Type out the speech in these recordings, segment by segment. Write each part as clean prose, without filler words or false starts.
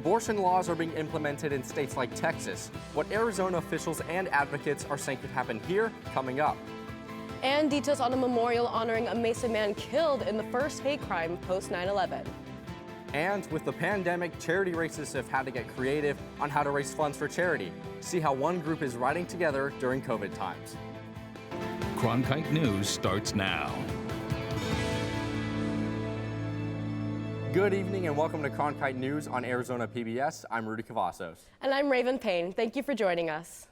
Abortion laws are being implemented in states like Texas. What Arizona officials and advocates are saying could happen here, coming up. And details on a memorial honoring a Mesa man killed in the first hate crime post 9/11. And with the pandemic, charity races have had to get creative on how to raise funds for charity. See how one group is riding together during COVID times. Cronkite News starts now. Good evening and welcome to Cronkite News on Arizona PBS. I'm Rudy Cavazos. And I'm Raven Payne. Thank you for joining us.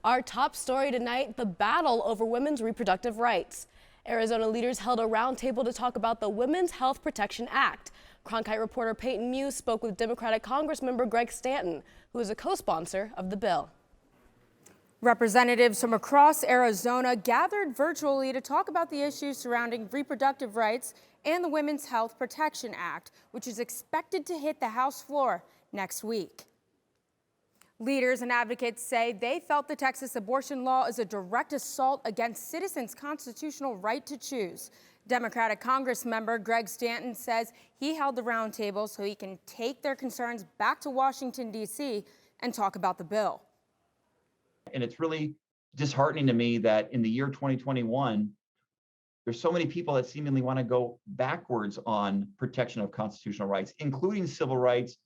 Our top story tonight, the battle over women's reproductive rights. Arizona leaders held a roundtable to talk about the Women's Health Protection Act. Cronkite reporter Peyton Muse spoke with Democratic Congressmember Greg Stanton, who is a co-sponsor of the bill. Representatives from across Arizona gathered virtually to talk about the issues surrounding reproductive rights and the Women's Health Protection Act, which is expected to hit the House floor next week. Leaders and advocates say they felt the Texas abortion law is a direct assault against citizens' constitutional right to choose. Democratic Congressmember Greg Stanton says he held the roundtable so he can take their concerns back to Washington, D.C. and talk about the bill. And it's really disheartening to me that in the year 2021, there's so many people that seemingly want to go backwards on protection of constitutional rights, including civil rights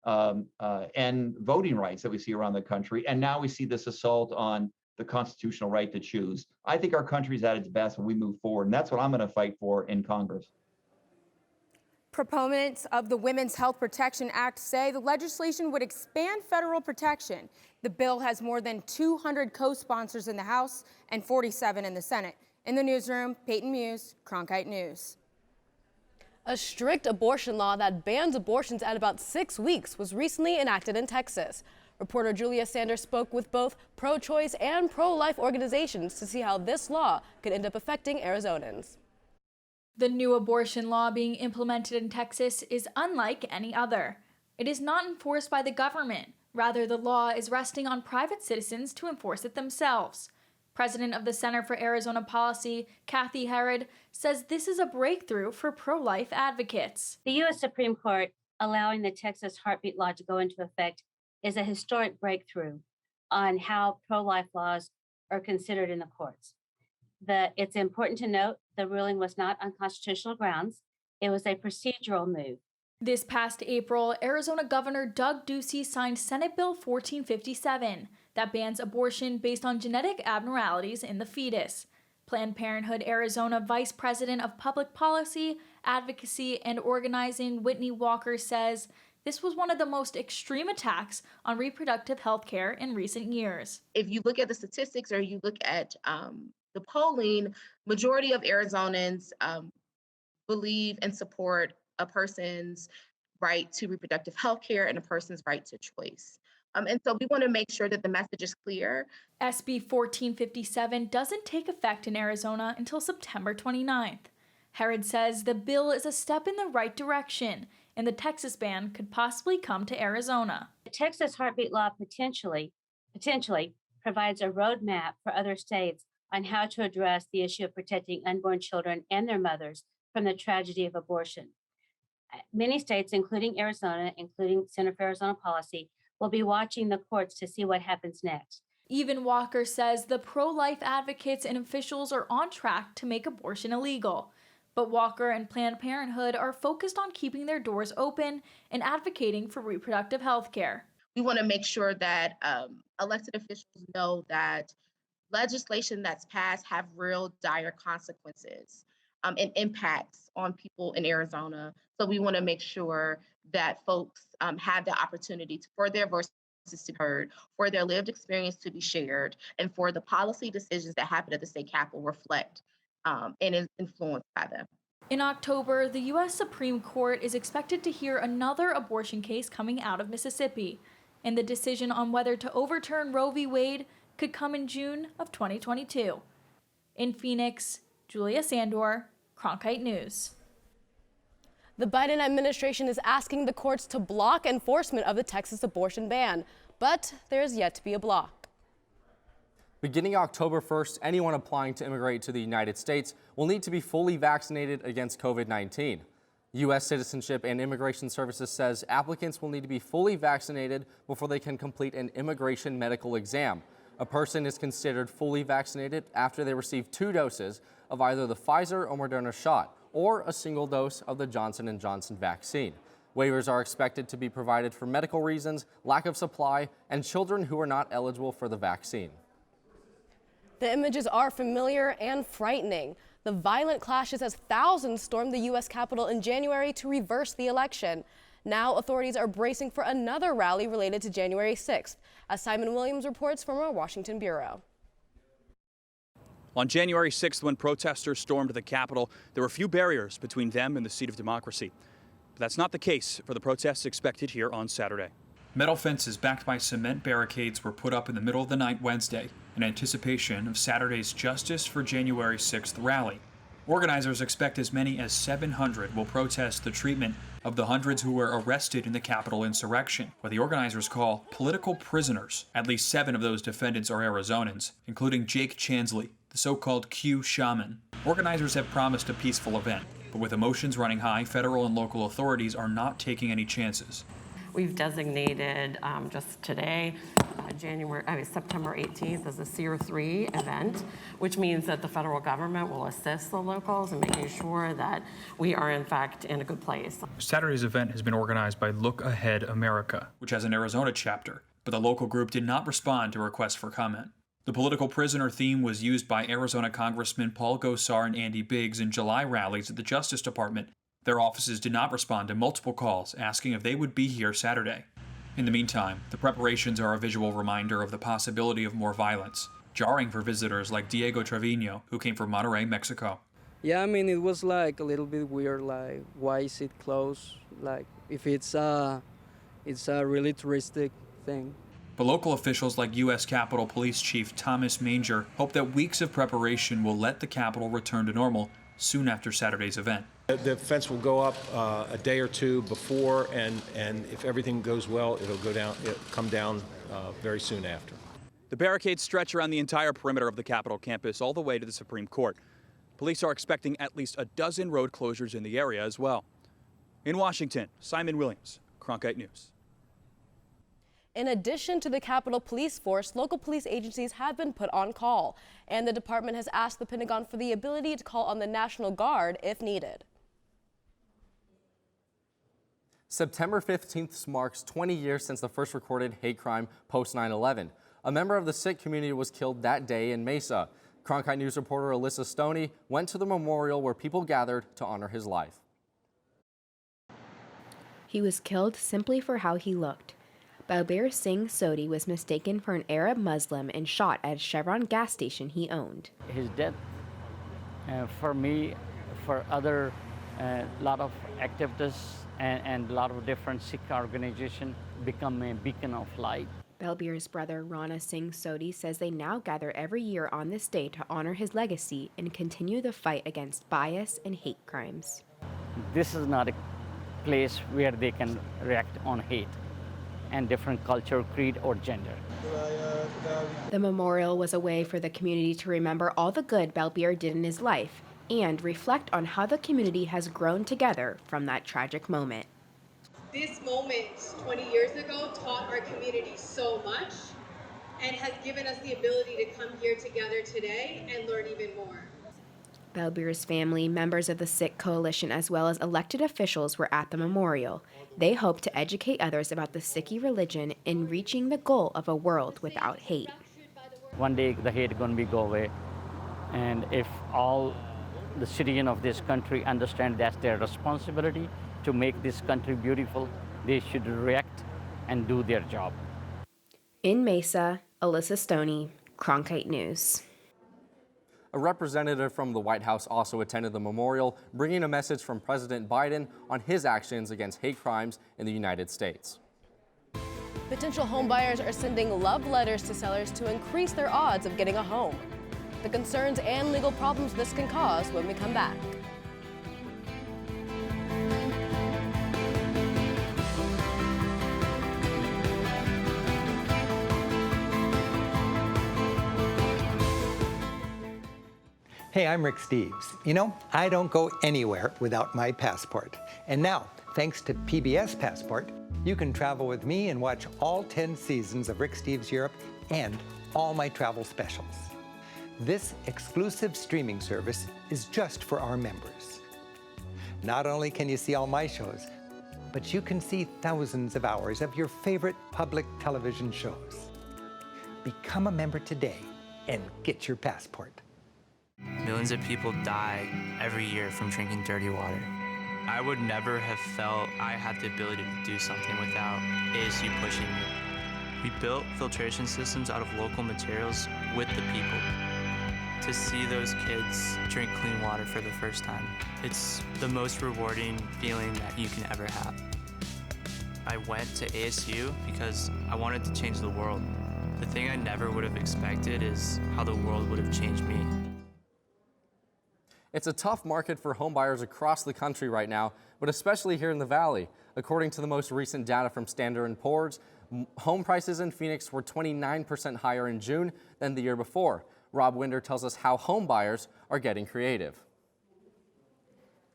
and voting rights that we see around the country. And now we see this assault on the constitutional right to choose. I think our country's at its best when we move forward, and that's what I'm going to fight for in Congress. Proponents of the Women's Health Protection Act say the legislation would expand federal protection. The bill has more than 200 co-sponsors in the House and 47 in the Senate. In the newsroom, Peyton Muse, Cronkite News. A strict abortion law that bans abortions at about 6 weeks was recently enacted in Texas. Reporter Julia Sanders spoke with both pro-choice and pro-life organizations to see how this law could end up affecting Arizonans. The new abortion law being implemented in Texas is unlike any other. It is not enforced by the government. Rather, the law is resting on private citizens to enforce it themselves. President of the Center for Arizona Policy, Kathy Herod, says this is a breakthrough for pro-life advocates. The U.S. Supreme Court allowing the Texas heartbeat law to go into effect is a historic breakthrough on how pro-life laws are considered in the courts. It's important to note the ruling was not on constitutional grounds. It was a procedural move. This past April, Arizona Governor Doug Ducey signed Senate Bill 1457 that bans abortion based on genetic abnormalities in the fetus. Planned Parenthood Arizona Vice President of Public Policy, Advocacy, and Organizing Whitney Walker says this was one of the most extreme attacks on reproductive health care in recent years. If you look at the statistics or you look at the polling, majority of Arizonans believe and support a person's right to reproductive health care and a person's right to choice. And so we want to make sure that the message is clear. SB 1457 doesn't take effect in Arizona until September 29th. Herod says the bill is a step in the right direction, and the Texas ban could possibly come to Arizona. The Texas heartbeat law potentially provides a roadmap for other states on how to address the issue of protecting unborn children and their mothers from the tragedy of abortion. Many states, including Arizona, including Center for Arizona Policy, will be watching the courts to see what happens next. Even Walker says the pro-life advocates and officials are on track to make abortion illegal. But Walker and Planned Parenthood are focused on keeping their doors open and advocating for reproductive health care. We want to make sure that elected officials know that legislation that's passed have real dire consequences and impacts on people in Arizona. So we want to make sure that folks have the opportunity for their voices to be heard, for their lived experience to be shared, and for the policy decisions that happen at the state capitol reflect and is influenced by them. In October, the U.S. Supreme Court is expected to hear another abortion case coming out of Mississippi, and the decision on whether to overturn Roe v. Wade could come in June of 2022. In Phoenix, Julia Sandor, Cronkite News. The Biden administration is asking the courts to block enforcement of the Texas abortion ban, but there is yet to be a block. Beginning October 1st, anyone applying to immigrate to the United States will need to be fully vaccinated against COVID-19. U.S. Citizenship and Immigration Services says applicants will need to be fully vaccinated before they can complete an immigration medical exam. A person is considered fully vaccinated after they receive 2 doses of either the Pfizer or Moderna shot or a single dose of the Johnson & Johnson vaccine. Waivers are expected to be provided for medical reasons, lack of supply, and children who are not eligible for the vaccine. The images are familiar and frightening. The violent clashes as thousands stormed the U.S. Capitol in January to reverse the election. Now authorities are bracing for another rally related to January 6th, as Simon Williams reports from our Washington bureau. On January 6th, when protesters stormed the Capitol, there were few barriers between them and the seat of democracy. But that's not the case for the protests expected here on Saturday. Metal fences backed by cement barricades were put up in the middle of the night Wednesday in anticipation of Saturday's Justice for January 6th rally. Organizers expect as many as 700 will protest the treatment of the hundreds who were arrested in the Capitol insurrection, what the organizers call political prisoners. At least 7 of those defendants are Arizonans, including Jake Chansley, the so-called Q shaman. Organizers have promised a peaceful event, but with emotions running high, federal and local authorities are not taking any chances. We've designated just today, September 18th as a SEER 3 event, which means that the federal government will assist the locals in making sure that we are in fact in a good place. Saturday's event has been organized by Look Ahead America, which has an Arizona chapter, but the local group did not respond to requests for comment. The political prisoner theme was used by Arizona Congressman Paul Gosar and Andy Biggs in July rallies at the Justice Department. Their offices did not respond to multiple calls asking if they would be here Saturday. In the meantime, the preparations are a visual reminder of the possibility of more violence, jarring for visitors like Diego Trevino, who came from Monterrey, Mexico. Yeah, I mean, it was like a little bit weird, like, why is it closed? Like, if it's a really touristic thing. But local officials like U.S. Capitol Police Chief Thomas Manger hope that weeks of preparation will let the Capitol return to normal soon after Saturday's event. The fence will go up a day or two before, and if everything goes well, it'll come down very soon after. The barricades stretch around the entire perimeter of the Capitol campus all the way to the Supreme Court. Police are expecting at least a dozen road closures in the area as well. In Washington, Simon Williams, Cronkite News. In addition to the Capitol Police Force, local police agencies have been put on call, and the department has asked the Pentagon for the ability to call on the National Guard if needed. September 15th marks 20 years since the first recorded hate crime post 9/11. A member of the Sikh community was killed that day in Mesa. Cronkite News reporter ALYSSA Stoney went to the memorial where people gathered to honor his life. He was killed simply for how he looked. Balbir Singh Sodhi was mistaken for an Arab Muslim and shot at a Chevron gas station he owned. His death, for me, for other lot of activists and a lot of different Sikh organizations, become a beacon of light. Balbir's brother Rana Singh Sodhi says they now gather every year on this day to honor his legacy and continue the fight against bias and hate crimes. This is not a place where they can react on hate and different culture, creed, or gender. The memorial was a way for the community to remember all the good Balbir did in his life and reflect on how the community has grown together from that tragic moment. This moment 20 years ago taught our community so much and has given us the ability to come here together today and learn even more. Balbir's family, members of the Sikh coalition, as well as elected officials were at the memorial. They hope to educate others about the Sikhi religion in reaching the goal of a world without hate. One day the hate is going to go away, and if all the citizens of this country understand that's their responsibility to make this country beautiful, they should react and do their job. In Mesa, ALYSSA Stoney, Cronkite News. A representative from the White House also attended the memorial, bringing a message from President Biden on his actions against hate crimes in the United States. Potential home buyers are sending love letters to sellers to increase their odds of getting a home. The concerns and legal problems this can cause when we come back. Hey, I'm Rick Steves. You know, I don't go anywhere without my passport. And now, thanks to PBS Passport, you can travel with me and watch all 10 seasons of Rick Steves Europe and all my travel specials. This exclusive streaming service is just for our members. Not only can you see all my shows, but you can see thousands of hours of your favorite public television shows. Become a member today and get your passport. Millions of people die every year from drinking dirty water. I would never have felt I had the ability to do something without ASU pushing me. We built filtration systems out of local materials with the people. To see those kids drink clean water for the first time, it's the most rewarding feeling that you can ever have. I went to ASU because I wanted to change the world. The thing I never would have expected is how the world would have changed me. It's a tough market for homebuyers across the country right now, but especially here in the Valley. According to the most recent data from Standard & Poor's, home prices in Phoenix were 29% higher in June than the year before. Rob Winder tells us how homebuyers are getting creative.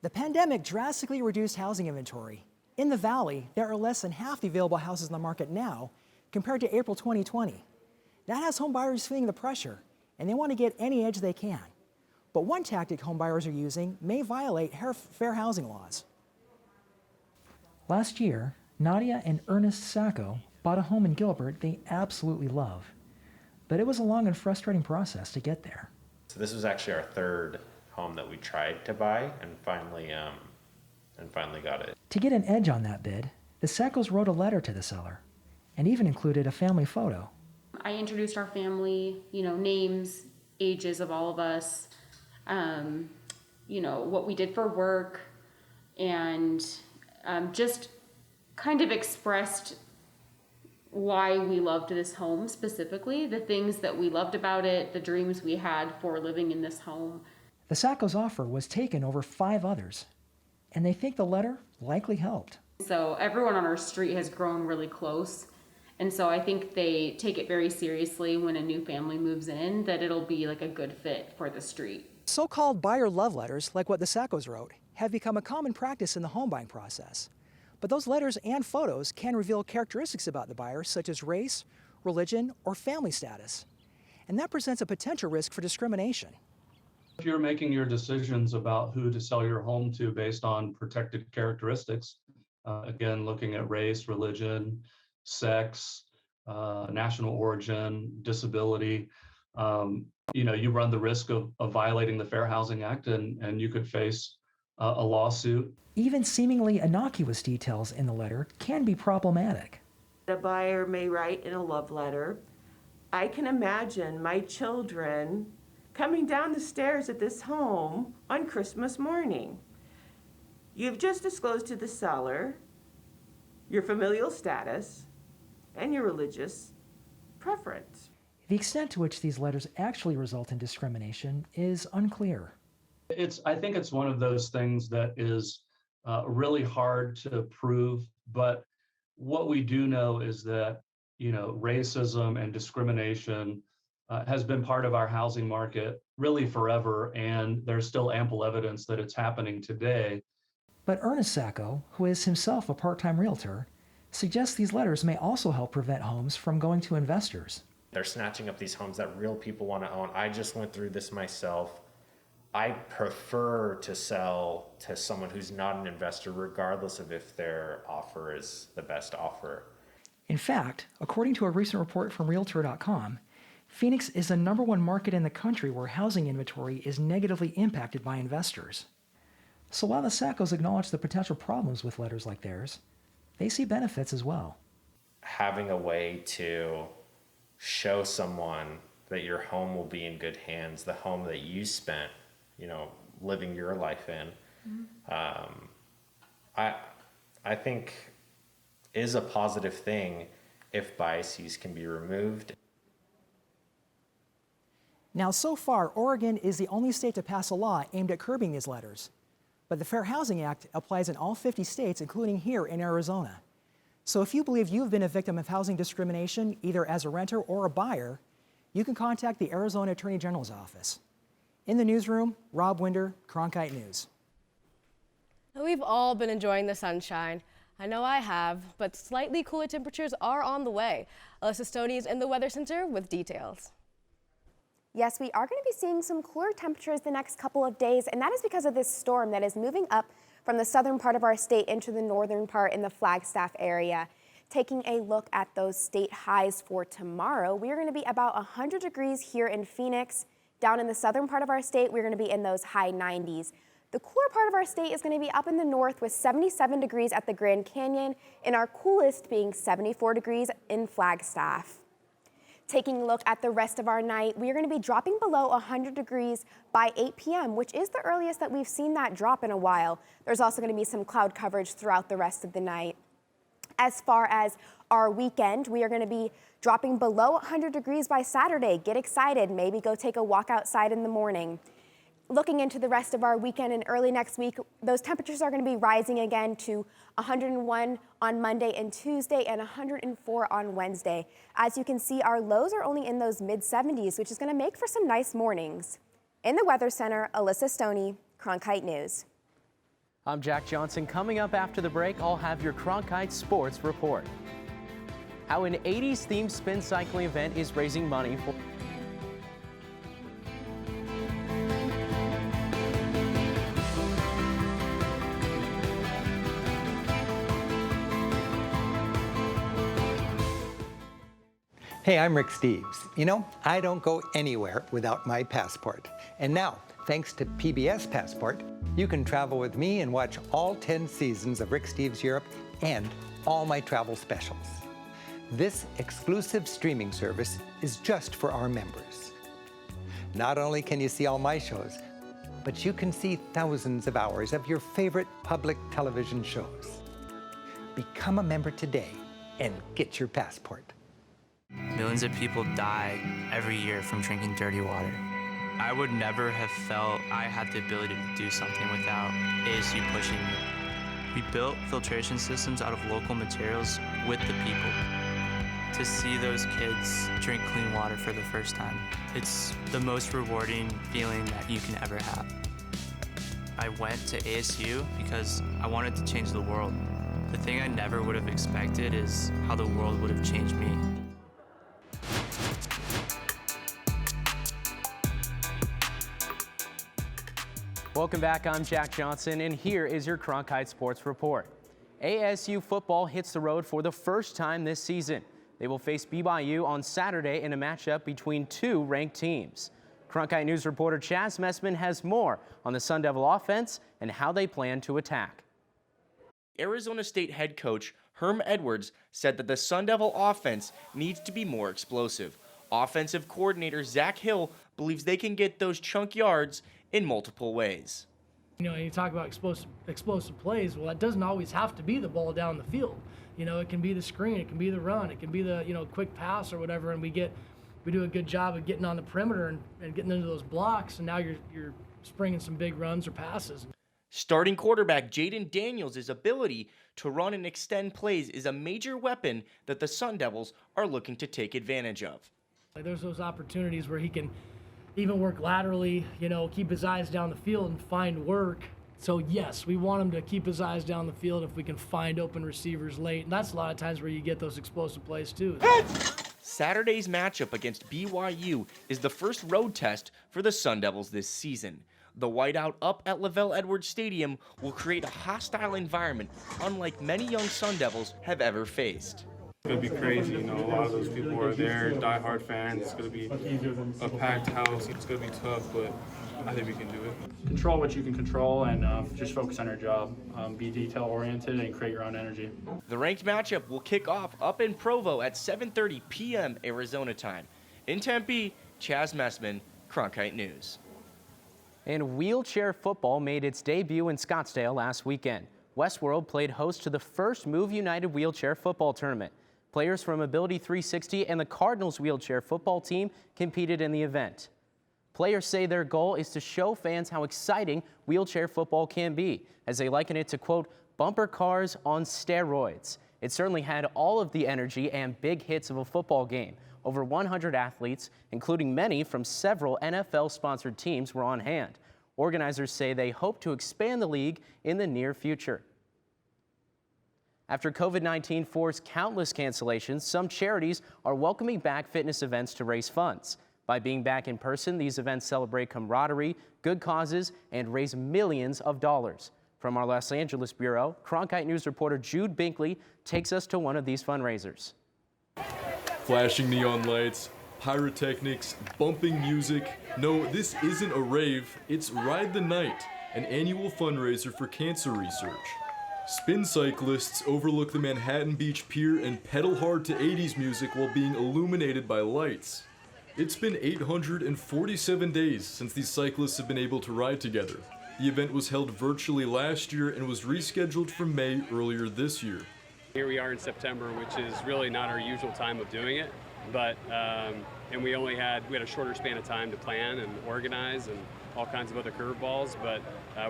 The pandemic drastically reduced housing inventory. In the Valley, there are less than half the available houses in the market now compared to April 2020. That has homebuyers feeling the pressure, and they want to get any edge they can. But one tactic homebuyers are using may violate fair housing laws. Last year, Nadia and Ernest Sacco bought a home in Gilbert they absolutely love. But it was a long and frustrating process to get there. So this was actually our third home that we tried to buy and finally got it. To get an edge on that bid, the Sackos wrote a letter to the seller and even included a family photo. I introduced our family, names, ages of all of us, what we did for work, and just kind of expressed why we loved this home specifically, the things that we loved about it, the dreams we had for living in this home. The Sackos' offer was taken over 5 others, and they think the letter likely helped. So everyone on our street has grown really close, and so I think they take it very seriously when a new family moves in, that it'll be like a good fit for the street. So-called buyer love letters, like what the Sackos wrote, have become a common practice in the home buying process. But those letters and photos can reveal characteristics about the buyer, such as race, religion, or family status. And that presents a potential risk for discrimination. If you're making your decisions about who to sell your home to based on protected characteristics, again, looking at race, religion, sex, national origin, disability, you run the risk of violating the Fair Housing Act, and you could face a lawsuit. Even seemingly innocuous details in the letter can be problematic. The buyer may write in a love letter, "I can imagine my children coming down the stairs at this home on Christmas morning. You've just disclosed to the seller your familial status and your religious preference." The extent to which these letters actually result in discrimination is unclear. I think it's one of those things that is really hard to prove, but what we do know is that, racism and discrimination has been part of our housing market really forever, and there's still ample evidence that it's happening today. But Ernest Sacco, who is himself a part-time realtor, suggests these letters may also help prevent homes from going to investors. They're snatching up these homes that real people want to own. I just went through this myself. I prefer to sell to someone who's not an investor, regardless of if their offer is the best offer. In fact, according to a recent report from Realtor.com, Phoenix is the #1 market in the country where housing inventory is negatively impacted by investors. So while the Sackos acknowledge the potential problems with letters like theirs, they see benefits as well. Having a way to show someone that your home will be in good hands, the home that you spent, living your life in, I think is a positive thing if biases can be removed. Now, so far, Oregon is the only state to pass a law aimed at curbing these letters. But the Fair Housing Act applies in all 50 states, including here in Arizona. So if you believe you've been a victim of housing discrimination, either as a renter or a buyer, you can contact the Arizona Attorney General's office. In the newsroom, Rob Winder, Cronkite News. We've all been enjoying the sunshine. I know I have, but slightly cooler temperatures are on the way. Alyssa Stoney is in the Weather Center with details. Yes, we are going to be seeing some cooler temperatures the next couple of days, and that is because of this storm that is moving up from the southern part of our state into the northern part in the Flagstaff area. Taking a look at those state highs for tomorrow, we are going to be about 100 degrees here in Phoenix. Down in the southern part of our state, we're going to be in those high 90s. The cooler part of our state is going to be up in the north with 77 degrees at the Grand Canyon, and our coolest being 74 degrees in Flagstaff. Taking a look at the rest of our night, we are going to be dropping below 100 degrees by 8 p.m., which is the earliest that we've seen that drop in a while. There's also going to be some cloud coverage throughout the rest of the night. As far as our weekend, we are going to be dropping below 100 degrees by Saturday. Get excited, maybe go take a walk outside in the morning. Looking into the rest of our weekend and early next week, those temperatures are going to be rising again to 101 on Monday and Tuesday and 104 on Wednesday. As you can see, our lows are only in those mid-70s, which is going to make for some nice mornings. In the Weather Center, Alyssa Stoney, Cronkite News. I'm Jack Johnson. Coming up after the break, I'll have your Cronkite Sports Report. How an 80s themed spin cycling event is raising money for... Hey, I'm Rick Steves. You know, I don't go anywhere without my passport. And now, thanks to PBS Passport, you can travel with me and watch all 10 seasons of Rick Steves Europe and all my travel specials. This exclusive streaming service is just for our members. Not only can you see all my shows, but you can see thousands of hours of your favorite public television shows. Become a member today and get your passport. Millions of people die every year from drinking dirty water. I would never have felt I had the ability to do something without ASU pushing me. We built filtration systems out of local materials with the people. To see those kids drink clean water for the first time, it's the most rewarding feeling that you can ever have. I went to ASU because I wanted to change the world. The thing I never would have expected is how the world would have changed me. Welcome back, I'm Jack Johnson, and here is your Cronkite Sports Report. ASU football hits the road for the first time this season. They will face BYU on Saturday in a matchup between two ranked teams. Cronkite News reporter Chaz Messman has more on the Sun Devil offense and how they plan to attack. Arizona State head coach Herm Edwards said that the Sun Devil offense needs to be more explosive. Offensive coordinator Zach Hill believes they can get those chunk yards in multiple ways. You know, you talk about explosive plays, well, it doesn't always have to be the ball down the field. You know, it can be the screen, it can be the run, it can be the, quick pass or whatever, and we do a good job of getting on the perimeter and getting into those blocks, and now you're springing some big runs or passes. Starting quarterback Jaden Daniels' ability to run and extend plays is a major weapon that the Sun Devils are looking to take advantage of. There's those opportunities where he can even work laterally, keep his eyes down the field and find work. So yes, we want him to keep his eyes down the field if we can find open receivers late. And that's a lot of times where you get those explosive plays too. Saturday's matchup against BYU is the first road test for the Sun Devils this season. The whiteout up at Lavelle Edwards Stadium will create a hostile environment unlike many young Sun Devils have ever faced. It's going to be crazy, a lot of those people are there, diehard fans. It's going to be a packed house. It's going to be tough, but I think we can do it. Control what you can control and just focus on your job. Be detail-oriented and create your own energy. The ranked matchup will kick off up in Provo at 7:30 p.m. Arizona time. In Tempe, Chaz Messman, Cronkite News. And wheelchair football made its debut in Scottsdale last weekend. Westworld played host to the first Move United wheelchair football tournament. Players from Ability 360 and the Cardinals wheelchair football team competed in the event. Players say their goal is to show fans how exciting wheelchair football can be, as they liken it to, quote, bumper cars on steroids. It certainly had all of the energy and big hits of a football game. Over 100 athletes, including many from several NFL-sponsored teams, were on hand. Organizers say they hope to expand the league in the near future. After COVID-19 forced countless cancellations, some charities are welcoming back fitness events to raise funds. By being back in person, these events celebrate camaraderie, good causes, and raise millions of dollars. From our Los Angeles bureau, Cronkite News reporter Jude Binkley takes us to one of these fundraisers. Flashing neon lights, pyrotechnics, bumping music. No, this isn't a rave, it's Ride the Night, an annual fundraiser for cancer research. Spin cyclists overlook the Manhattan Beach Pier and pedal hard to 80s music while being illuminated by lights. It's been 847 days since these cyclists have been able to ride together. The event was held virtually last year and was rescheduled for May earlier this year. Here we are in September, which is really not our usual time of doing it, but and we had a shorter span of time to plan and organize and all kinds of other curveballs, but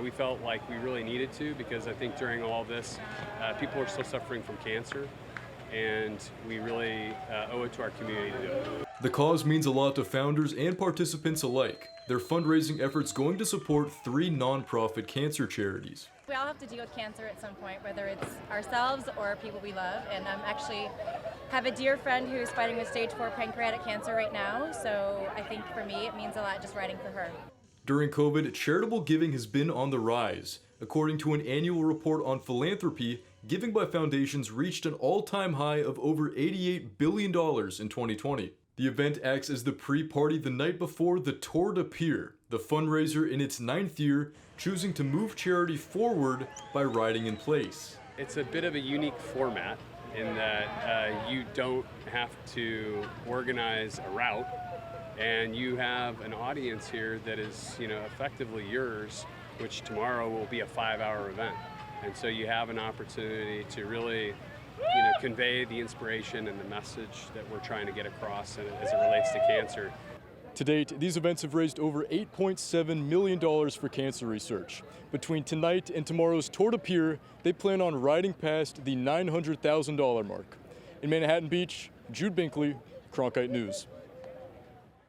we felt like we really needed to, because I think during all this, people are still suffering from cancer, and we really owe it to our community to do it. The cause means a lot to founders and participants alike. Their fundraising efforts going to support 3 nonprofit cancer charities. We all have to deal with cancer at some point, whether it's ourselves or people we love, and actually have a dear friend who's fighting with stage 4 pancreatic cancer right now, so I think for me it means a lot just writing for her. During COVID, charitable giving has been on the rise. According to an annual report on philanthropy, giving by foundations reached an all-time high of over $88 billion in 2020. The event acts as the pre-party the night before the Tour de Pier, the fundraiser in its 9th year, choosing to move charity forward by riding in place. It's a bit of a unique format in that you don't have to organize a route, and you have an audience here that is, effectively yours, which tomorrow will be a 5-hour event. And so you have an opportunity to really, convey the inspiration and the message that we're trying to get across as it relates to cancer. To date, these events have raised over $8.7 million for cancer research. Between tonight and tomorrow's Tour de Pier, they plan on riding past the $900,000 mark. In Manhattan Beach, Jude Binkley, Cronkite News.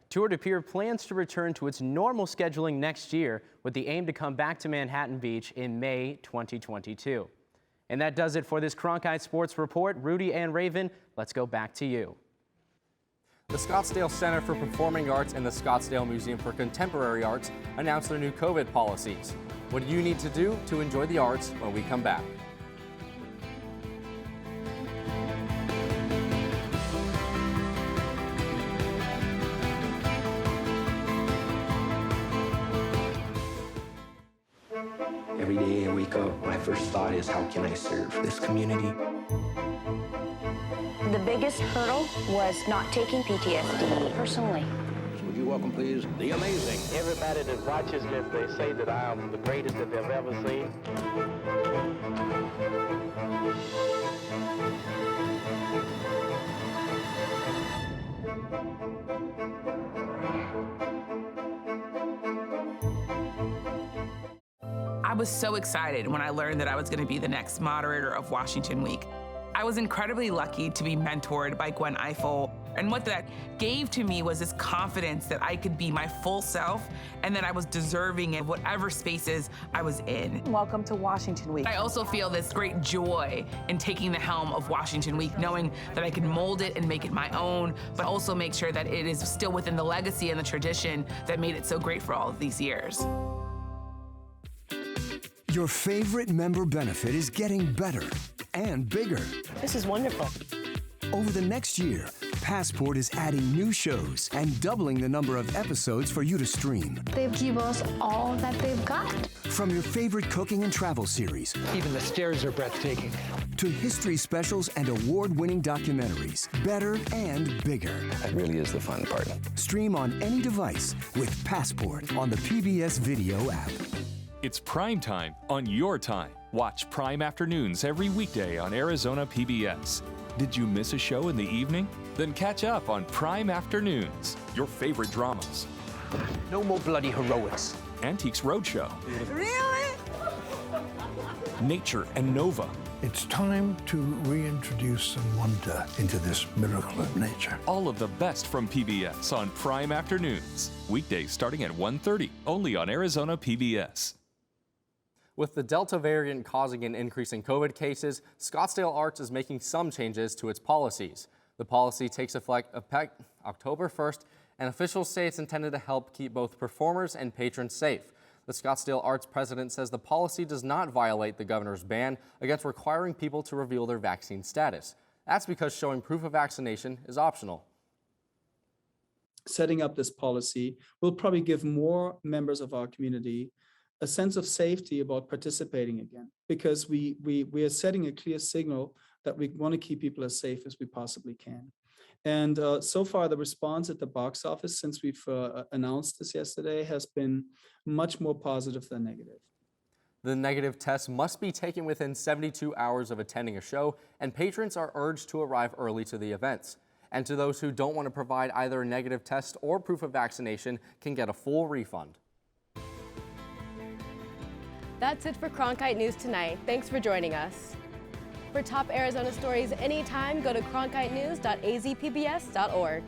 Tour de Pier plans to return to its normal scheduling next year with the aim to come back to Manhattan Beach in May 2022. And that does it for this Cronkite Sports Report. Rudy and Raven, let's go back to you. The Scottsdale Center for Performing Arts and the Scottsdale Museum for Contemporary Arts announced their new COVID policies. What do you need to do to enjoy the arts when we come back? Every day I wake up, my first thought is, how can I serve this community? The biggest hurdle was not taking PTSD personally. Would you welcome, please, the amazing. Everybody that watches this, they say that I am the greatest that they've ever seen. I was so excited when I learned that I was going to be the next moderator of Washington Week. I was incredibly lucky to be mentored by Gwen Ifill, and what that gave to me was this confidence that I could be my full self and that I was deserving of whatever spaces I was in. Welcome to Washington Week. I also feel this great joy in taking the helm of Washington Week, knowing that I can mold it and make it my own, but also make sure that it is still within the legacy and the tradition that made it so great for all of these years. Your favorite member benefit is getting better and bigger. This is wonderful. Over the next year, Passport is adding new shows and doubling the number of episodes for you to stream. They give us all that they've got. From your favorite cooking and travel series. Even the stairs are breathtaking. To history specials and award-winning documentaries. Better and bigger. That really is the fun part. Stream on any device with Passport on the PBS Video app. It's prime time on your time. Watch Prime Afternoons every weekday on Arizona PBS. Did you miss a show in the evening? Then catch up on Prime Afternoons, your favorite dramas. No more bloody heroics. Antiques Roadshow. Really? Nature and Nova. It's time to reintroduce some wonder into this miracle of nature. All of the best from PBS on Prime Afternoons. Weekdays starting at 1:30, only on Arizona PBS. With the Delta variant causing an increase in COVID cases, Scottsdale Arts is making some changes to its policies. The policy takes effect October 1st, and officials say it's intended to help keep both performers and patrons safe. The Scottsdale Arts president says the policy does not violate the governor's ban against requiring people to reveal their vaccine status. That's because showing proof of vaccination is optional. Setting up this policy will probably give more members of our community a sense of safety about participating again, because we are setting a clear signal that we want to keep people as safe as we possibly can. And so far, the response at the box office since we've announced this yesterday has been much more positive than negative. The negative test must be taken within 72 hours of attending a show, and patrons are urged to arrive early to the events. And to those who don't want to provide either a negative test or proof of vaccination can get a full refund. That's it for Cronkite News tonight. Thanks for joining us. For top Arizona stories anytime, go to cronkitenews.azpbs.org.